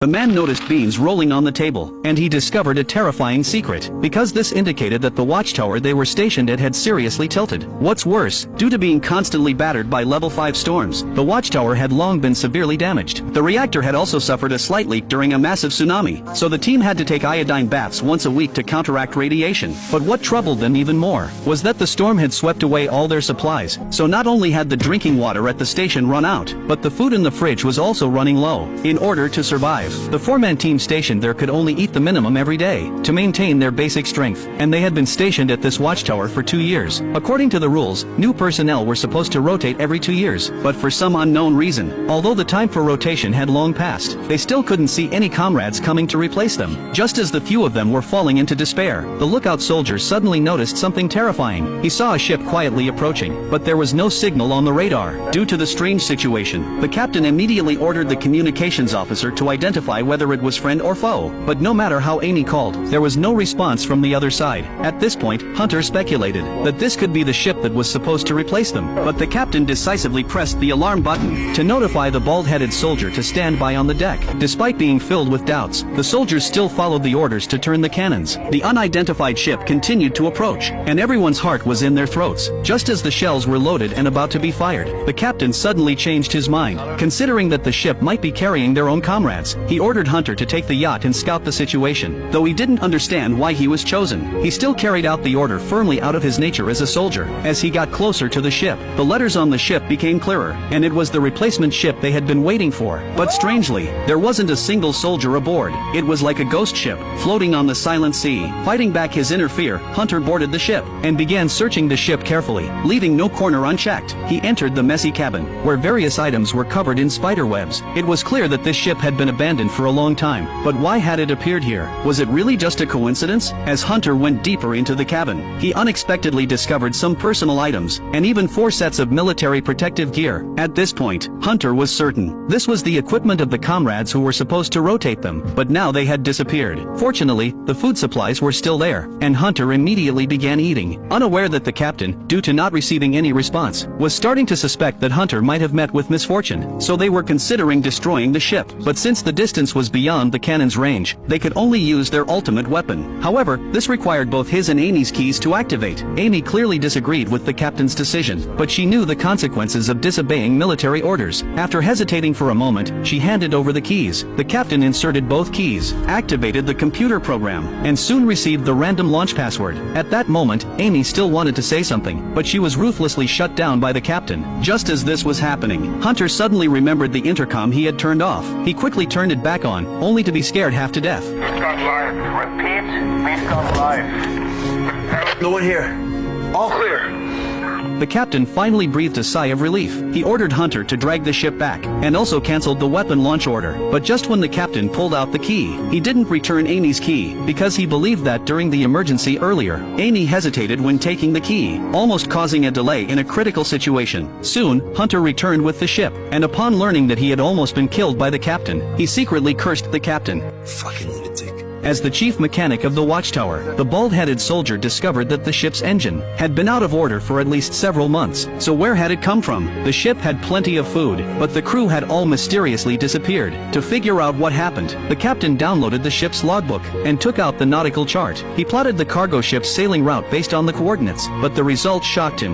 The man noticed beans rolling on the table, and he discovered a terrifying secret, because this indicated that the watchtower they were stationed at had seriously tilted. What's worse, due to being constantly battered by level 5 storms, the watchtower had long been severely damaged. The reactor had also suffered a slight leak during a massive tsunami, so the team had to take iodine baths once a week to counteract radiation. But what troubled them even more was that the storm had swept away all their supplies, so not only had the drinking water at the station run out, but the food in the fridge was also running low. In order to survive, the 4-man team stationed there could only eat the minimum every day to maintain their basic strength, and they had been stationed at this watchtower for 2 years. According to the rules, new personnel were supposed to rotate every 2 years, but for some unknown reason, although the time for rotation had long passed, they still couldn't see any comrades coming to replace them. Just as the few of them were falling into despair, the lookout soldier suddenly noticed something terrifying. He saw a ship quietly approaching, but there was no signal on the radar. Due to the strange situation, the captain immediately ordered the communications officer to identify whether it was friend or foe, but no matter how Amy called, there was no response from the other side. At this point, Hunter speculated that this could be the ship that was supposed to replace them, but the captain decisively pressed the alarm button to notify the bald-headed soldier to stand by on the deck. Despite being filled with doubts, the soldiers still followed the orders to turn the cannons. The unidentified ship continued to approach, and everyone's heart was in their throats. Just as the shells were loaded and about to be fired, the captain suddenly changed his mind. Considering that the ship might be carrying their own comrades, he ordered Hunter to take the yacht and scout the situation. Though he didn't understand why he was chosen, he still carried out the order firmly out of his nature as a soldier. As he got closer to the ship, the letters on the ship became clearer, and it was the replacement ship they had been waiting for. But strangely, there wasn't a single soldier aboard. It was like a ghost ship, floating on the silent sea. Fighting back his inner fear, Hunter boarded the ship, and began searching the ship carefully, leaving no corner unchecked. He entered the messy cabin, where various items were covered in spider webs. It was clear that this ship had been abandoned for a long time, but why had it appeared here? Was it really just a coincidence? As Hunter went deeper into the cabin, he unexpectedly discovered some personal items, and even 4 sets of military protective gear. At this point, Hunter was certain this was the equipment of the comrades who were supposed to rotate them, but now they had disappeared. Fortunately, the food supplies were still there, and Hunter immediately began eating, unaware that the captain, due to not receiving any response, was starting to suspect that Hunter might have met with misfortune, so they were considering destroying the ship. But since the distance was beyond the cannon's range, they could only use their ultimate weapon. However, this required both his and Amy's keys to activate. Amy clearly disagreed with the captain's decision, but she knew the consequences of disobeying military orders. After hesitating for a moment, she handed over the keys. The captain inserted both keys, activated the computer program, and soon received the random launch password. At that moment, Amy still wanted to say something, but she was ruthlessly shut down by the captain. Just as this was happening, Hunter suddenly remembered the intercom he had turned off. He quickly turned it back on, only to be scared half to death. We've gone live. Repeat, we've gone live. No one here. All clear. The captain finally breathed a sigh of relief. He ordered Hunter to drag the ship back, and also canceled the weapon launch order. But just when the captain pulled out the key, he didn't return Amy's key, because he believed that during the emergency earlier, Amy hesitated when taking the key, almost causing a delay in a critical situation. Soon, Hunter returned with the ship, and upon learning that he had almost been killed by the captain, he secretly cursed the captain. Fucking lunatic. As the chief mechanic of the watchtower, the bald-headed soldier discovered that the ship's engine had been out of order for at least several months. So where had it come from? The ship had plenty of food, but the crew had all mysteriously disappeared. To figure out what happened, the captain downloaded the ship's logbook and took out the nautical chart. He plotted the cargo ship's sailing route based on the coordinates, but the results shocked him.